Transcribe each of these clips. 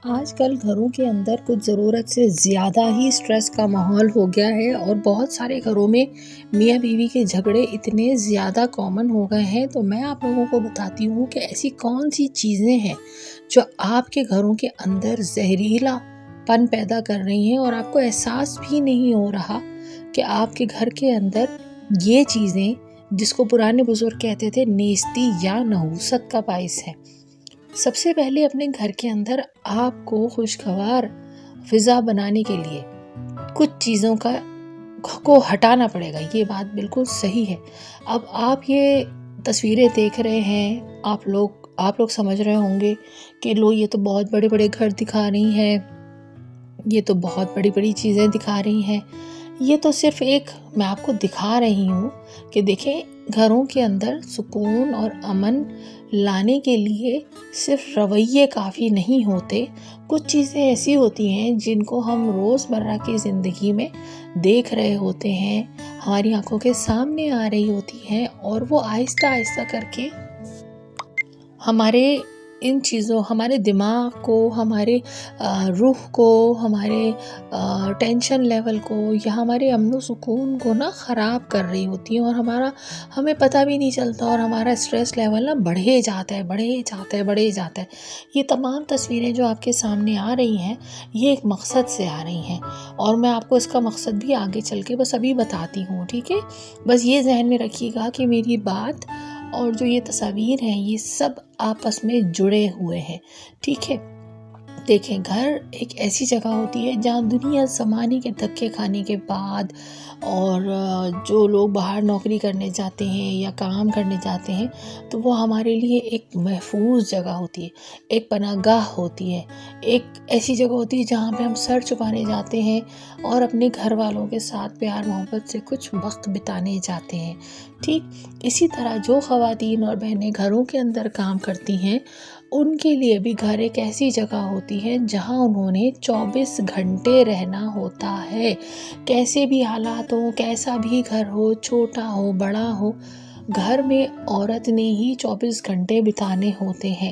آج کل گھروں کے اندر کچھ ضرورت سے زیادہ ہی سٹریس کا ماحول ہو گیا ہے اور بہت سارے گھروں میں میاں بیوی کے جھگڑے اتنے زیادہ کامن ہو گئے ہیں۔ تو میں آپ لوگوں کو بتاتی ہوں کہ ایسی کون سی چیزیں ہیں جو آپ کے گھروں کے اندر زہریلا پن پیدا کر رہی ہیں اور آپ کو احساس بھی نہیں ہو رہا کہ آپ کے گھر کے اندر یہ چیزیں، جس کو پرانے بزرگ کہتے تھے نیستی یا نحوست کا باعث ہے۔ سب سے پہلے اپنے گھر کے اندر آپ کو خوشگوار فضا بنانے کے لیے کچھ چیزوں کو ہٹانا پڑے گا۔ یہ بات بالکل صحیح ہے۔ اب آپ یہ تصویریں دیکھ رہے ہیں، آپ لوگ سمجھ رہے ہوں گے کہ لو یہ تو بہت بڑے بڑے گھر دکھا رہی ہیں، یہ تو بہت بڑی بڑی چیزیں دکھا رہی ہیں۔ یہ تو صرف میں آپ کو دکھا رہی ہوں کہ دیکھیں، گھروں کے اندر سکون اور امن لانے کے لیے صرف رویے کافی نہیں ہوتے۔ کچھ چیزیں ایسی ہوتی ہیں جن کو ہم روزمرہ کی زندگی میں دیکھ رہے ہوتے ہیں، ہماری آنکھوں کے سامنے آ رہی ہوتی ہیں، اور وہ آہستہ آہستہ کر کے ہمارے دماغ کو، ہمارے روح کو، ہمارے ٹینشن لیول کو یا ہمارے امن و سکون کو خراب کر رہی ہوتی ہیں، اور ہمیں پتہ بھی نہیں چلتا، اور ہمارا اسٹریس لیول بڑھے جاتا ہے۔ یہ تمام تصویریں جو آپ کے سامنے آ رہی ہیں، یہ ایک مقصد سے آ رہی ہیں، اور میں آپ کو اس کا مقصد بھی آگے چل کے بس ابھی بتاتی ہوں، ٹھیک ہے؟ بس یہ ذہن میں رکھیے گا کہ میری بات اور جو یہ تصاویر ہیں، یہ سب آپس میں جڑے ہوئے ہیں، ٹھیک ہے؟ دیکھیں، گھر ایک ایسی جگہ ہوتی ہے جہاں دنیا زمانے کے دھکے کھانے کے بعد، اور جو لوگ باہر نوکری کرنے جاتے ہیں یا کام کرنے جاتے ہیں، تو وہ ہمارے لیے ایک محفوظ جگہ ہوتی ہے، ایک پناہ گاہ ہوتی ہے، ایک ایسی جگہ ہوتی ہے جہاں پہ ہم سر چھپانے جاتے ہیں اور اپنے گھر والوں کے ساتھ پیار محبت سے کچھ وقت بتانے جاتے ہیں، ٹھیک؟ اسی طرح جو خواتین اور بہنیں گھروں کے اندر کام کرتی ہیں، ان کے لیے بھی گھر ایک ایسی جگہ ہوتی ہے جہاں انہوں نے 24 گھنٹے رہنا ہوتا ہے۔ کیسے بھی حالات ہوں، کیسا بھی گھر ہو، چھوٹا ہو بڑا ہو، گھر میں عورت نے ہی 24 گھنٹے بتانے ہوتے ہیں۔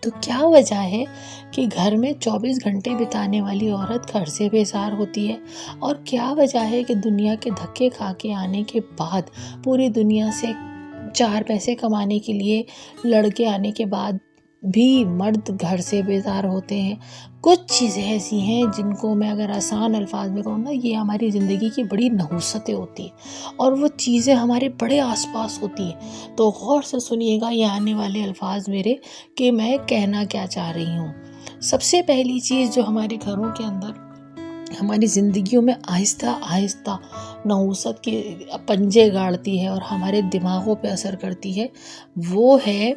تو کیا وجہ ہے کہ گھر میں 24 گھنٹے بتانے والی عورت گھر سے بیزار ہوتی ہے؟ اور کیا وجہ ہے کہ دنیا کے دھکے کھا کے آنے کے بعد، پوری دنیا سے 4 پیسے کمانے کے لیے لڑکے آنے کے بعد بھی مرد گھر سے بیزار ہوتے ہیں؟ کچھ چیزیں ایسی ہیں جن کو میں اگر آسان الفاظ میں کہوں یہ ہماری زندگی کی بڑی نحوستیں ہوتی ہیں، اور وہ چیزیں ہمارے بڑے آس پاس ہوتی ہیں۔ تو غور سے سنیے گا یہ آنے والے الفاظ میرے، کہ میں کہنا کیا چاہ رہی ہوں۔ سب سے پہلی چیز جو ہمارے گھروں کے اندر، ہماری زندگیوں میں آہستہ آہستہ نحوست کے پنجے گاڑتی ہے اور ہمارے دماغوں پہ اثر کرتی ہے، وہ ہے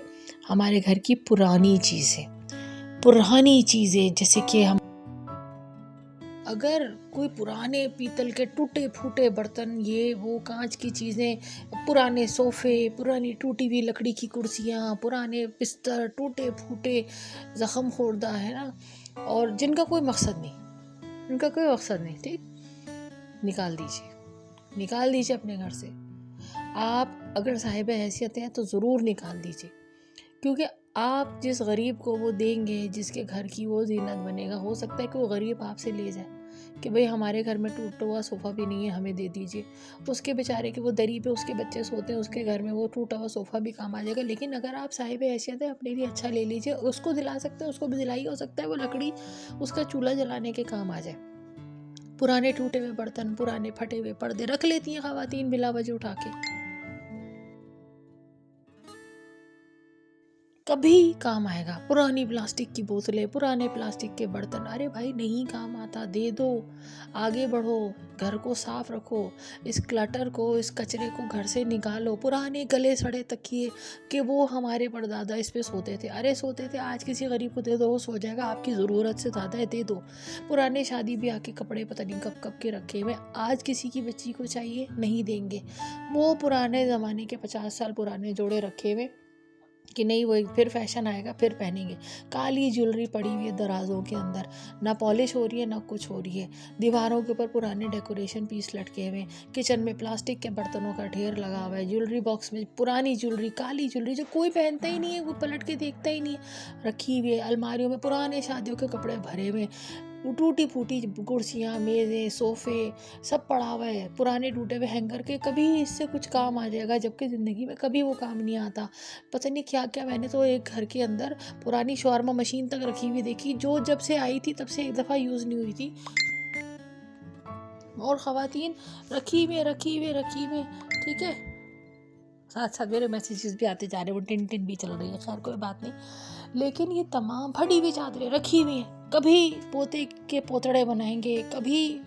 ہمارے گھر کی پرانی چیزیں، جیسے کہ اگر کوئی پرانے پیتل کے ٹوٹے پھوٹے برتن، یہ وہ کانچ کی چیزیں، پرانے صوفے، پرانی ٹوٹی ہوئی لکڑی کی کرسیاں، پرانے بستر ٹوٹے پھوٹے زخم خوردہ ہے نا، اور جن کا کوئی مقصد نہیں، ٹھیک؟ نکال دیجئے اپنے گھر سے۔ آپ اگر صاحب حیثیت ہیں تو ضرور نکال دیجئے، کیونکہ آپ جس غریب کو وہ دیں گے، جس کے گھر کی وہ زینت بنے گا، ہو سکتا ہے کہ وہ غریب آپ سے لے جائے کہ بھئی ہمارے گھر میں ٹوٹا ہوا صوفہ بھی نہیں ہے، ہمیں دے دیجئے۔ اس کے بیچارے کی وہ دری پہ اس کے بچے سوتے ہیں، اس کے گھر میں وہ ٹوٹا ہوا صوفہ بھی کام آ جائے گا۔ لیکن اگر آپ صاحب حیثیت ہیں، اپنے لیے اچھا لے لیجئے، اس کو دلا سکتے ہیں، اس کو بھی دلائیے، ہو سکتا ہے وہ لکڑی اس کا چولہا جلانے کے کام آ جائے۔ پرانے ٹوٹے ہوئے برتن، پرانے پھٹے ہوئے پردے رکھ لیتی ہیں خواتین بلا وجہ اٹھا کے، کبھی کام آئے گا۔ پرانی پلاسٹک کی بوتلیں، پرانے پلاسٹک کے برتن، ارے بھائی نہیں کام آتا، دے دو، آگے بڑھو، گھر کو صاف رکھو، اس کلٹر کو، اس کچرے کو گھر سے نکالو۔ پرانے گلے سڑے تکیے کہ وہ ہمارے پردادا اس پہ سوتے تھے، آج کسی غریب کو دے دو، وہ سو جائے گا، آپ کی ضرورت سے زیادہ ہے، دے دو۔ پرانے شادی بیاہ کے کپڑے پتہ نہیں کب کے رکھے ہوئے، آج کسی کی بچی کو چاہیے، نہیں دیں گے۔ وہ پرانے زمانے کے 50 سال پرانے جوڑے رکھے ہوئے، کہ نہیں وہ پھر فیشن آئے گا پھر پہنیں گے. کالی جولری پڑی ہوئی ہے درازوں کے اندر، نہ پالش ہو رہی ہے نہ کچھ ہو رہی ہے. دیواروں کے اوپر پرانے ڈیکوریشن پیس لٹکے ہوئے ہیں. کچن میں پلاسٹک کے برتنوں کا ڈھیر لگا ہوا ہے. جولری باکس میں پرانی جولری، کالی جولری جو کوئی پہنتا ہی نہیں ہے، کوئی پلٹ کے دیکھتا ہی نہیں ہے، رکھی ہوئی ہے. الماریوں میں پرانے شادیوں کے کپڑے بھرے ہوئے ہیں. ٹوٹی پھوٹی کرسیاں، میزیں، صوفے سب پڑا ہوا ہے، پرانے ٹوٹے ہوئے ہینگر کے. کبھی اس سے کچھ کام آ جائے گا، جبکہ زندگی میں کبھی وہ کام نہیں آتا. پتہ نہیں کیا کیا. میں نے تو ایک گھر کے اندر پرانی شاورما مشین تک رکھی ہوئی دیکھی، جو جب سے آئی تھی تب سے ایک دفعہ یوز نہیں ہوئی تھی. اور خواتین رکھی ہوئے ٹھیک ہے. ساتھ ساتھ میرے میسیجز بھی آتے جا رہے ہیں، وہ ٹن ٹن بھی چل رہی ہے. خیر کوئی بات نہیں. لیکن یہ تمام پھٹی ہوئی چادریں رکھی ہوئی ہیں. کبھی پوتے کے پوتڑے بنائیں گے، کبھی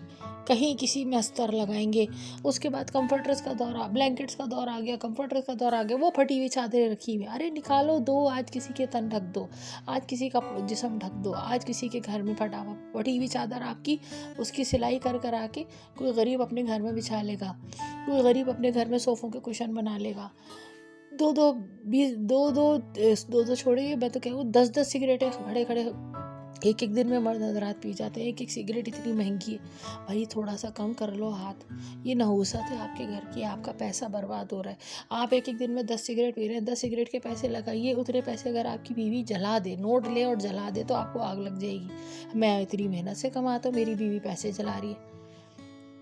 کہیں کسی میں استر لگائیں گے. اس کے بعد کمفرٹرز کا دور، بلینکٹس کا دور آ گیا، کمفرٹرز کا دور آ گیا، وہ پھٹی ہوئی چادریں رکھی ہوئی. ارے نکالو دو، آج کسی کے تن ڈھک دو، آج کسی کا جسم ڈھک دو. آج کسی کے گھر میں پھٹی ہوئی چادر آپ کی، اس کی سلائی کر آ کے کوئی غریب اپنے گھر میں بچھا لے گا، کوئی غریب اپنے گھر میں صوفوں کے کشن بنا لے گا. دو چھوڑے، میں تو کہوں 10 سگریٹیں کھڑے ایک دن میں مرد حضرات پی جاتے ہیں. ایک سگریٹ اتنی مہنگی ہے. بھائی تھوڑا سا کم کر لو ہاتھ. یہ نحوست ہے آپ کے گھر کی، آپ کا پیسہ برباد ہو رہا ہے. آپ ایک دن میں 10 سگریٹ پی رہے ہیں. 10 سگریٹ کے پیسے لگائیے. اتنے پیسے اگر آپ کی بیوی جلا دے، نوٹ لے اور جلا دے، تو آپ کو آگ لگ جائے گی. میں اتنی محنت سے کماتا ہوں، میری بیوی پیسے جلا رہی ہے،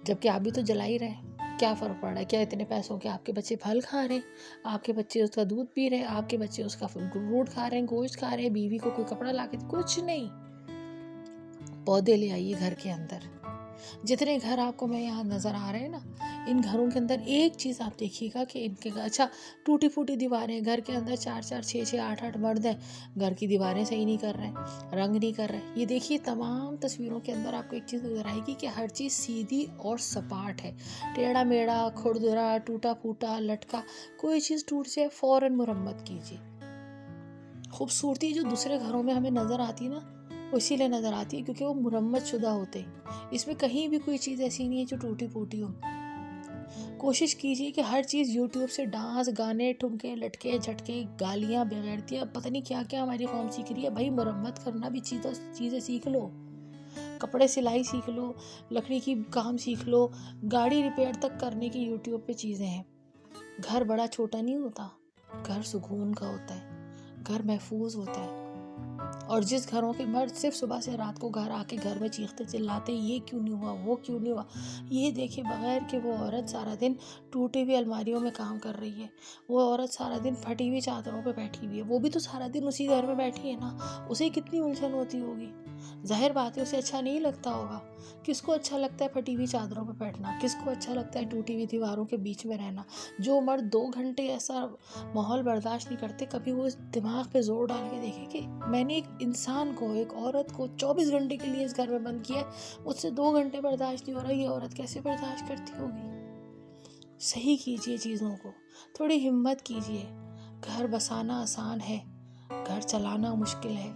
جبکہ آپ بھی تو جلا ہی رہے ہیں. کیا فرق پڑ رہا ہے؟ کیا اتنے پیسوں کے آپ کے بچے پھل کھا رہے ہیں، آپ کے بچے اس کا دودھ پی رہے ہیں، آپ کے بچے اس کا فروٹ کھا رہے ہیں، گوشت کھا رہے ہیں، بیوی کو کوئی کپڑا لا کے کچھ نہیں. پودے لے آئیے گھر کے اندر. جتنے گھر آپ کو میں یہاں نظر آ رہے ہیں نا، ان گھروں کے اندر ایک چیز آپ دیکھیے گا کہ ان کے اچھا ٹوٹی پھوٹی دیواریں، گھر کے اندر 4 6 8 مرد ہیں، گھر کی دیواریں صحیح نہیں کر رہے، رنگ نہیں کر رہے. یہ دیکھیے تمام تصویروں کے اندر آپ کو ایک چیز نظر آئے گی کہ ہر چیز سیدھی اور سپاٹ ہے. ٹیڑھا میڑھا، کھردرا، ٹوٹا پھوٹا، لٹکا، کوئی چیز ٹوٹ جائے فوراً مرمت کیجیے. خوبصورتی جو دوسرے گھروں میں ہمیں نظر آتی ہے نا، وہ اسی لیے نظر آتی ہے کیونکہ وہ مرمت شدہ ہوتے. اس میں کہیں بھی کوئی چیز ایسی نہیں ہے جو ٹوٹی پھوٹی ہو. کوشش کیجیے کہ ہر چیز یوٹیوب سے ڈانس، گانے، ٹھمکے، لٹکے، جھٹکے، گالیاں، بغیرتیاں، پتہ نہیں کیا کیا ہماری قوم سیکھ رہی ہے. بھائی مرمت کرنا بھی چیزیں سیکھ لو. کپڑے سلائی سیکھ لو، لکڑی کی کام سیکھ لو، گاڑی ریپیئر تک کرنے کی یوٹیوب پہ چیزیں ہیں. گھر بڑا چھوٹا نہیں ہوتا، گھر سکون کا ہوتا ہے، گھر محفوظ ہوتا ہے. اور جس گھروں کے مرد صرف صبح سے رات کو گھر آ کے گھر میں چیختے چلاتے یہ کیوں نہیں ہوا، وہ کیوں نہیں ہوا، یہ دیکھے بغیر کہ وہ عورت سارا دن ٹوٹی ہوئی الماریوں میں کام کر رہی ہے، وہ عورت سارا دن پھٹی ہوئی چادروں پہ بیٹھی ہوئی ہے. وہ بھی تو سارا دن اسی گھر میں بیٹھی ہے نا، اسے کتنی الجھن ہوتی ہوگی. ظاہر بات ہے اسے اچھا نہیں لگتا ہوگا. کس کو اچھا لگتا ہے پھٹی ہوئی چادروں پہ بیٹھنا؟ کس کو اچھا لگتا ہے ٹوٹی ہوئی دیواروں کے بیچ میں رہنا؟ جو مرد 2 گھنٹے ایسا ماحول برداشت نہیں کرتے، کبھی وہ اس دماغ پہ زور ڈال کے دیکھیں کہ میں نے ایک انسان کو، ایک عورت کو 24 گھنٹے کے لیے اس گھر میں بند کیا ہے، مجھ سے 2 گھنٹے برداشت نہیں ہو رہا، یہ عورت کیسے برداشت کرتی ہوگی. صحیح کیجئے چیزوں کو، تھوڑی ہمت کیجئے. گھر بسانا آسان ہے، گھر چلانا مشکل ہے.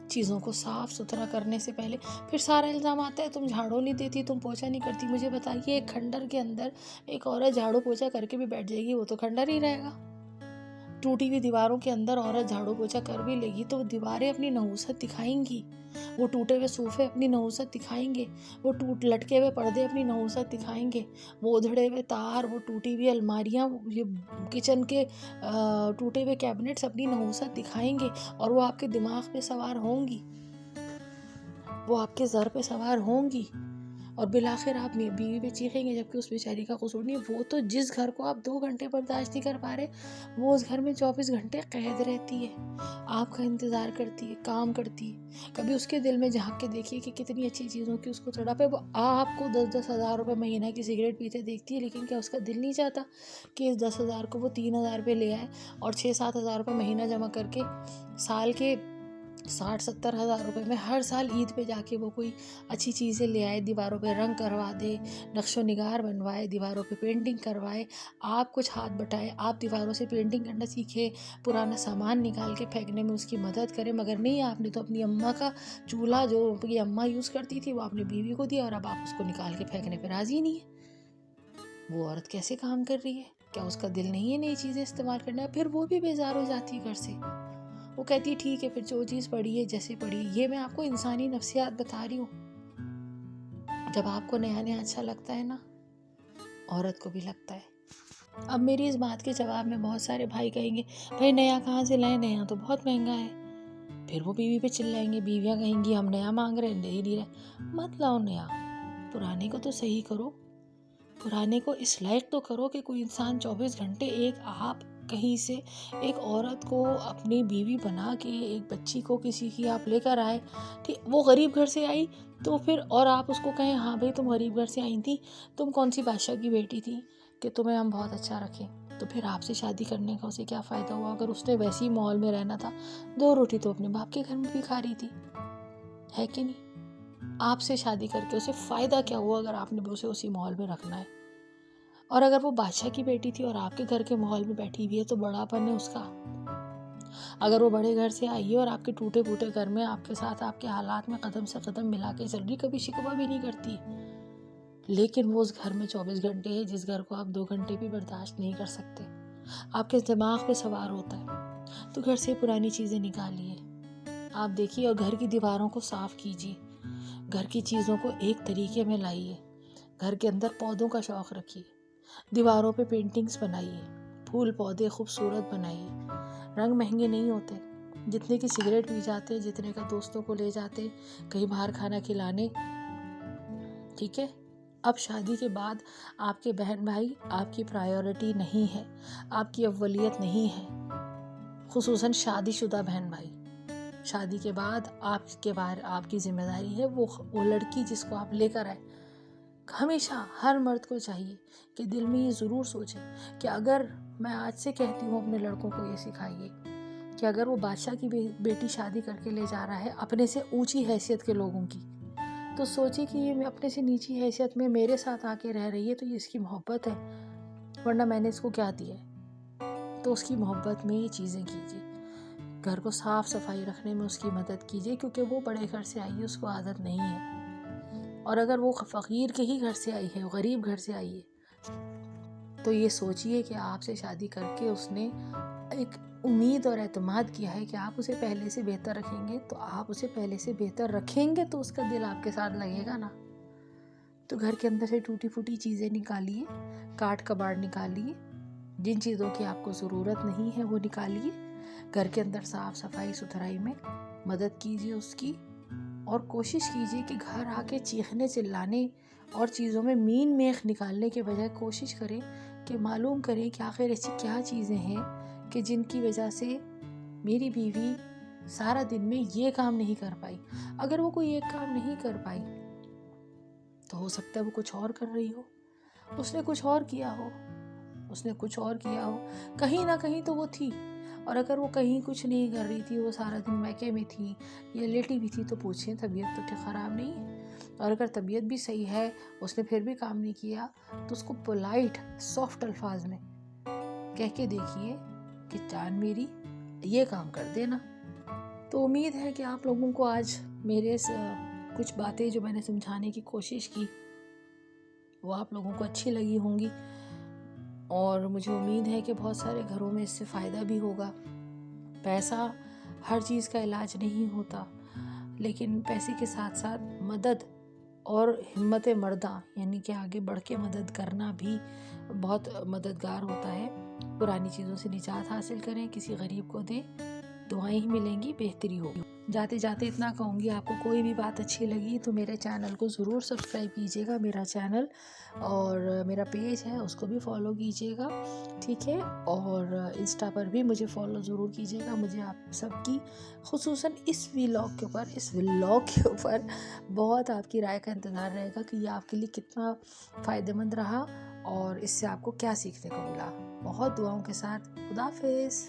چیزوں کو صاف ستھرا کرنے سے پہلے پھر سارا الزام آتا ہے تم جھاڑو نہیں دیتی، تم پوچھا نہیں کرتی. مجھے بتائیے ایک کھنڈر کے اندر ایک عورت جھاڑو پوچھا کر کے بھی بیٹھ جائے گی، وہ تو کھنڈر ہی رہے گا. ٹوٹی ہوئی دیواروں کے اندر عورت جھاڑو پوچھا کر بھی لے گی تو وہ دیواریں اپنی نحوست دکھائیں گی، وہ ٹوٹے ہوئے صوفے اپنی نحوست دکھائیں گے، وہ لٹکے ہوئے پردے اپنی نحوست دکھائیں گے، وہ ادھڑے ہوئے تار، وہ ٹوٹی ہوئی الماریاں، یہ کچن کے ٹوٹے ہوئے کیبنٹس اپنی نحوست دکھائیں گے. اور وہ آپ کے دماغ پہ سوار ہوں گی، وہ آپ کے زر پہ سوار ہوں گی، اور بالآخر آپ بیوی پہ چیخیں گے جبکہ اس بیچاری کا قصور نہیں. وہ تو جس گھر کو آپ 2 گھنٹے برداشت نہیں کر پا رہے، وہ اس گھر میں 24 گھنٹے قید رہتی ہے، آپ کا انتظار کرتی ہے، کام کرتی ہے. کبھی اس کے دل میں جھانک کے دیکھیے کہ کتنی اچھی چیزوں کی اس کو تڑپ ہے. وہ آپ کو 10 ہزار روپے مہینہ کی سگریٹ پیتے دیکھتی ہے، لیکن کیا اس کا دل نہیں چاہتا کہ اس 10 ہزار کو وہ 3 ہزار روپے لے آئے اور 6 7 ہزار روپے مہینہ جمع کر کے سال کے 60 70 ہزار روپے میں ہر سال عید پہ جا کے وہ کوئی اچھی چیزیں لے آئے، دیواروں پہ رنگ کروا دے، نقش و نگار بنوائے، دیواروں پہ پینٹنگ کروائے، آپ کچھ ہاتھ بٹائے، آپ دیواروں سے پینٹنگ کرنا سیکھے، پرانا سامان نکال کے پھینکنے میں اس کی مدد کرے. مگر نہیں، آپ نے تو اپنی اماں کا چولہا جو اپنی اماں یوز کرتی تھی وہ آپ نے بیوی کو دیا، اور اب آپ اس کو نکال کے پھینکنے پہ راضی نہیں ہے. وہ عورت کیسے کام کر رہی ہے؟ کیا اس کا دل نہیں ہے نئی چیزیں استعمال کرنا؟ پھر وہ بھی بیزار ہو جاتی ہے گھر سے. وہ کہتی ہے ٹھیک ہے پھر جو چیز پڑی ہے جیسے پڑی ہے. یہ میں آپ کو انسانی نفسیات بتا رہی ہوں. جب آپ کو نیا نیا اچھا لگتا ہے نا، عورت کو بھی لگتا ہے. اب میری اس بات کے جواب میں بہت سارے بھائی کہیں گے بھائی نیا کہاں سے لائیں، نیا تو بہت مہنگا ہے. پھر وہ بیوی پہ چلائیں گے، بیویاں کہیں گی ہم نیا مانگ رہے ہیں، دے ہی نہیں رہے. مت لاؤ نیا، پرانے کو تو صحیح کرو. پرانے کو اس لائق تو کرو کہ کوئی انسان 24 گھنٹے ایک آپ کہیں سے ایک عورت کو اپنی بیوی بنا کے ایک بچی کو کسی کی آپ لے کر آئے. وہ غریب گھر سے آئی تو پھر اور آپ اس کو کہیں ہاں بھائی تم غریب گھر سے آئی تھی، تم کون سی بادشاہ کی بیٹی تھی کہ تمہیں ہم بہت اچھا رکھیں. تو پھر آپ سے شادی کرنے کا اسے کیا فائدہ ہوا؟ اگر اس نے ویسی ماحول میں رہنا تھا، 2 روٹی تو اپنے باپ کے گھر میں بھی کھا رہی تھی، ہے کہ نہیں؟ آپ سے شادی کر کے اسے فائدہ کیا ہوا اگر آپ نے اسے اسی ماحول میں رکھنا ہے؟ اور اگر وہ بادشاہ کی بیٹی تھی اور آپ کے گھر کے ماحول میں بیٹھی ہوئی ہے تو بڑا پن ہے اس کا. اگر وہ بڑے گھر سے آئی ہے اور آپ کے ٹوٹے پھوٹے گھر میں آپ کے ساتھ آپ کے حالات میں قدم سے قدم ملا کے چل رہی، کبھی شکوہ بھی نہیں کرتی، لیکن وہ اس گھر میں 24 گھنٹے ہے جس گھر کو آپ 2 گھنٹے بھی برداشت نہیں کر سکتے، آپ کے دماغ پہ سوار ہوتا ہے، تو گھر سے پرانی چیزیں نکالیے. آپ دیکھیے اور گھر کی دیواروں کو صاف کیجیے، گھر کی چیزوں کو ایک طریقے میں لائیے. گھر کے اندر پودوں کا شوق رکھیے، دیواروں پہ پینٹنگز بنائیے، پھول پودے خوبصورت بنائیے. رنگ مہنگے نہیں ہوتے، جتنے کی سگریٹ پی جاتے، جتنے کا دوستوں کو لے جاتے کہیں باہر کھانا کھلانے. ٹھیک ہے، اب شادی کے بعد آپ کے بہن بھائی آپ کی پرائیورٹی نہیں ہے، آپ کی اولیت نہیں ہے، خصوصاً شادی شدہ بہن بھائی. شادی کے بعد آپ کی ذمہ داری ہے وہ لڑکی جس کو آپ لے کر آئے. ہمیشہ ہر مرد کو چاہیے کہ دل میں یہ ضرور سوچے کہ اگر میں آج سے کہتی ہوں اپنے لڑکوں کو یہ سکھائیے کہ اگر وہ بادشاہ کی بیٹی شادی کر کے لے جا رہا ہے اپنے سے اونچی حیثیت کے لوگوں کی، تو سوچی کہ یہ اپنے سے نیچی حیثیت میں میرے ساتھ آ کے رہ رہی ہے تو یہ اس کی محبت ہے، ورنہ میں نے اس کو کیا دیا ہے. تو اس کی محبت میں یہ چیزیں کیجیے. گھر کو صاف صفائی رکھنے میں اس کی مدد کیجیے، کیونکہ وہ بڑے گھر سے آئی ہے، اس کو عادت نہیں ہے. اور اگر وہ فقیر کے ہی گھر سے آئی ہے، غریب گھر سے آئی ہے، تو یہ سوچئے کہ آپ سے شادی کر کے اس نے ایک امید اور اعتماد کیا ہے کہ آپ اسے پہلے سے بہتر رکھیں گے، تو آپ اسے پہلے سے بہتر رکھیں گے تو اس کا دل آپ کے ساتھ لگے گا نا. تو گھر کے اندر سے ٹوٹی پھوٹی چیزیں نکالیے، کاٹ کباڑ نکالیے، جن چیزوں کی آپ کو ضرورت نہیں ہے وہ نکالیے. گھر کے اندر صاف صفائی ستھرائی میں مدد کیجیے اس کی، اور کوشش کیجیے کہ گھر آ کے چیخنے چلانے اور چیزوں میں مین میخ نکالنے کے بجائے کوشش کریں کہ معلوم کریں کہ آخر ایسی کیا چیزیں ہیں کہ جن کی وجہ سے میری بیوی سارا دن میں یہ کام نہیں کر پائی. اگر وہ کوئی ایک کام نہیں کر پائی تو ہو سکتا ہے وہ کچھ اور کر رہی ہو، اس نے کچھ اور کیا ہو، کہیں نہ کہیں تو وہ تھی. اور اگر وہ کہیں کچھ نہیں کر رہی تھی، وہ سارا دن میکے میں تھی یا لیٹی بھی تھی، تو پوچھیں طبیعت تو خراب نہیں ہے. اور اگر طبیعت بھی صحیح ہے، اس نے پھر بھی کام نہیں کیا، تو اس کو پولائٹ سافٹ الفاظ میں کہہ کے دیکھیے کہ جان میری یہ کام کر دینا. تو امید ہے کہ آپ لوگوں کو آج میرے کچھ باتیں جو میں نے سمجھانے کی کوشش کی وہ آپ لوگوں کو اچھی لگی ہوں گی، اور مجھے امید ہے کہ بہت سارے گھروں میں اس سے فائدہ بھی ہوگا. پیسہ ہر چیز کا علاج نہیں ہوتا، لیکن پیسے کے ساتھ ساتھ مدد اور ہمت مردہ یعنی کہ آگے بڑھ کے مدد کرنا بھی بہت مددگار ہوتا ہے. پرانی چیزوں سے نجات حاصل کریں، کسی غریب کو دیں، دعائیں ہی ملیں گی، بہتری ہوگی. جاتے جاتے اتنا کہوں گی، آپ کو کوئی بھی بات اچھی لگی تو میرے چینل کو ضرور سبسکرائب کیجیے گا. میرا چینل اور میرا پیج ہے اس کو بھی فالو کیجیے گا، ٹھیک ہے. اور انسٹا پر بھی مجھے فالو ضرور کیجیے گا. مجھے آپ سب کی خصوصاً اس ولاگ کے اوپر بہت آپ کی رائے کا انتظار رہے گا کہ یہ آپ کے لیے کتنا فائدہ مند رہا اور اس سے آپ کو کیا سیکھنے کو ملا. بہت دعاؤں کے ساتھ، خدا حافظ.